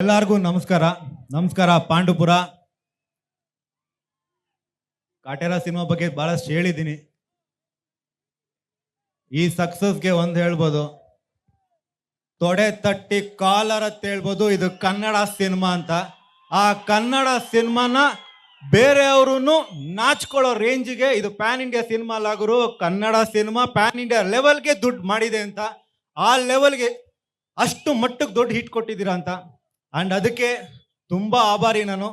ಎಲ್ಲರಿಗೂ ನಮಸ್ಕಾರ. ನಮಸ್ಕಾರ. ಪಾಂಡುಪುರ ಕಾಟೇರ ಸಿನಿಮಾ ಬಗ್ಗೆ ಬಹಳಷ್ಟು ಹೇಳಿದ್ದೀನಿ. ಈ ಸಕ್ಸಸ್ಗೆ ಒಂದು ಹೇಳ್ಬೋದು, ತೊಡೆ ತಟ್ಟಿ ಕಾಲರ್ ಅಂತ ಹೇಳ್ಬೋದು. ಇದು ಕನ್ನಡ ಸಿನಿಮಾ ಅಂತ. ಆ ಕನ್ನಡ ಸಿನಿಮಾನ ಬೇರೆಯವರು ನಾಚ್ಕೊಳ್ಳೋ ರೇಂಜ್ಗೆ ಇದು ಪ್ಯಾನ್ ಇಂಡಿಯಾ ಸಿನಿಮಾ ಲಾಗರು. ಕನ್ನಡ ಸಿನಿಮಾ ಪ್ಯಾನ್ ಇಂಡಿಯಾ ಲೆವೆಲ್ಗೆ ದುಡ್ಡು ಮಾಡಿದೆ ಅಂತ, ಆ ಲೆವೆಲ್ಗೆ ಅಷ್ಟು ಮಟ್ಟಕ್ಕೆ ದೊಡ್ಡ ಹಿಟ್ ಕೊಟ್ಟಿದ್ದೀರಾ ಅಂತ. ಅಂಡ್ ಅದಕ್ಕೆ ತುಂಬಾ ಆಭಾರಿ ನಾನು.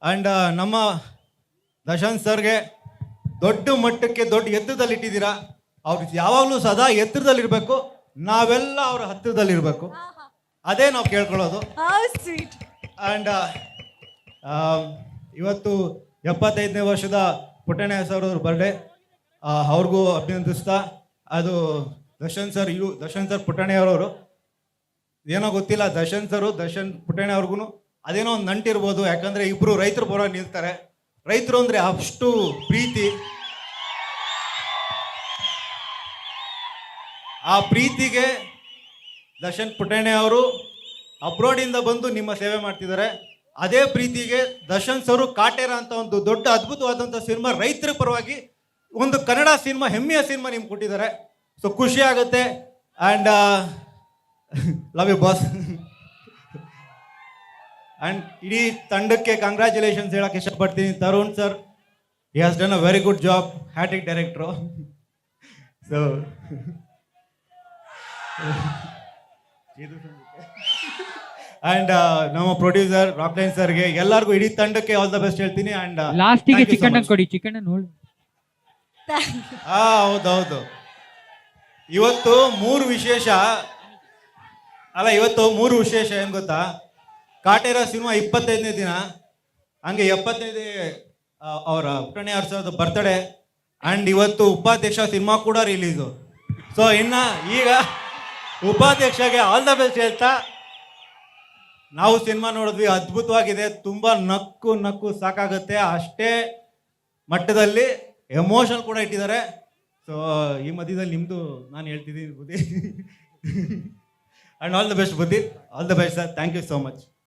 ಅಂಡ್ ನಮ್ಮ ದರ್ಶನ್ ಸರ್ಗೆ ದೊಡ್ಡ ಮಟ್ಟಕ್ಕೆ ದೊಡ್ಡ ಎತ್ತರದಲ್ಲಿ ಇಟ್ಟಿದ್ದೀರಾ. ಅವ್ರು ಯಾವಾಗಲೂ ಸದಾ ಎತ್ತರದಲ್ಲಿರ್ಬೇಕು, ನಾವೆಲ್ಲ ಅವ್ರ ಹತ್ತಿರದಲ್ಲಿರ್ಬೇಕು. ಅದೇ ನಾವು ಕೇಳ್ಕೊಳ್ಳೋದು. ಅಂಡ್ ಇವತ್ತು 75ನೇ ವರ್ಷದ ಪುಟ್ಟಣ್ಣ ಸರ್ ಅವ್ರ ಬರ್ಡೇ. ಅವ್ರಿಗೂ ಅಭಿನಂದಿಸ್ತಾ, ಅದು ದರ್ಶನ್ ಸರ್ ಪುಟ್ಟಣ್ಣಯ್ಯವರು ಏನೋ ಗೊತ್ತಿಲ್ಲ, ದರ್ಶನ್ ಪುಟ್ಟಣ್ಣ ಅವ್ರಿಗೂ ಅದೇನೋ ಒಂದು ನಂಟಿರ್ಬೋದು. ಯಾಕಂದ್ರೆ ಇಬ್ರು ರೈತರು ಪರ ನಿಲ್ತಾರೆ. ರೈತರು ಅಂದ್ರೆ ಅಷ್ಟು ಪ್ರೀತಿ. ಆ ಪ್ರೀತಿಗೆ ದರ್ಶನ್ ಪುಟ್ಟಣ್ಣ ಅವರು ಅಬ್ರೋಡಿಂದ ಬಂದು ನಿಮ್ಮ ಸೇವೆ ಮಾಡ್ತಿದ್ದಾರೆ. ಅದೇ ಪ್ರೀತಿಗೆ ದರ್ಶನ್ ಸರು ಕಾಟೇರ ಅಂತ ಒಂದು ದೊಡ್ಡ ಅದ್ಭುತವಾದಂಥ ಸಿನಿಮಾ, ರೈತರ ಪರವಾಗಿ ಒಂದು ಕನ್ನಡ ಸಿನಿಮಾ, ಹೆಮ್ಮೆಯ ಸಿನಿಮಾ ನಿಮ್ಗೆ ಕೊಟ್ಟಿದ್ದಾರೆ. ಸೊ ಖುಷಿ ಆಗುತ್ತೆ. And love you boss. And ಇಡೀ ತಂಡಕ್ಕೆ ಕಂಗ್ರ್ಯಾಚುಲೇಷನ್ಸ್ ಹೇಳಕ್ಕೆ ಇಷ್ಟಪಡ್ತೀನಿ. Tarun sir, he has done a very good job, hattrick director. So and ನಮ್ಮ ಪ್ರೊಡ್ಯೂಸರ್ ರಾಕ್ಲೈನ್ ಸರ್ಗೆ, ಎಲ್ಲರಿಗೂ ಇಡೀ ತಂಡಕ್ಕೆ ಆಲ್ ದ ಬೆಸ್ಟ್ ಹೇಳ್ತೀನಿ. ಅಂಡ್ ಲಾಸ್ಟಿಗೆ ಚಿಕನ್ ಕೊಡಿ, ಚಿಕನ್ ನೋಡಿ. ಹೌದೌದು. ಇವತ್ತು ಮೂರು ವಿಶೇಷ ಏನ್ ಗೊತ್ತಾ? ಕಾಟೇರ ಸಿನಿಮಾ 25ನೇ ದಿನ, ಹಂಗೆ 75 ಅವರ ಪುಟ್ಟಣ್ಣ ಅವ್ರ ಬರ್ತ್ಡೇ. ಅಂಡ್ ಇವತ್ತು ಉಪಾಧ್ಯಕ್ಷ ಸಿನಿಮಾ ಕೂಡ ರಿಲೀಸು. ಸೊ ಈಗ ಉಪಾಧ್ಯಕ್ಷಗೆ ಆಲ್ ದ ಬೆಸ್ಟ್ ಹೇಳ್ತಾ, ನಾವು ಸಿನಿಮಾ ನೋಡಿದ್ವಿ, ಅದ್ಭುತವಾಗಿದೆ. ತುಂಬಾ ನಕ್ಕು ಸಾಕಾಗುತ್ತೆ. ಅಷ್ಟೇ ಮಟ್ಟದಲ್ಲಿ ಎಮೋಷನ್ ಕೂಡ ಇಟ್ಟಿದ್ದಾರೆ. ಸೊ ಈ ಮಧ್ಯದಲ್ಲಿ ನಿಮ್ದು ನಾನು ಹೇಳ್ತಿದ್ದೀನಿ ಬುದ್ಧಿ. ಅಂಡ್ ಆಲ್ ದ ಬೆಸ್ಟ್ ಬುದ್ಧಿ, all the best sir. Thank you so much.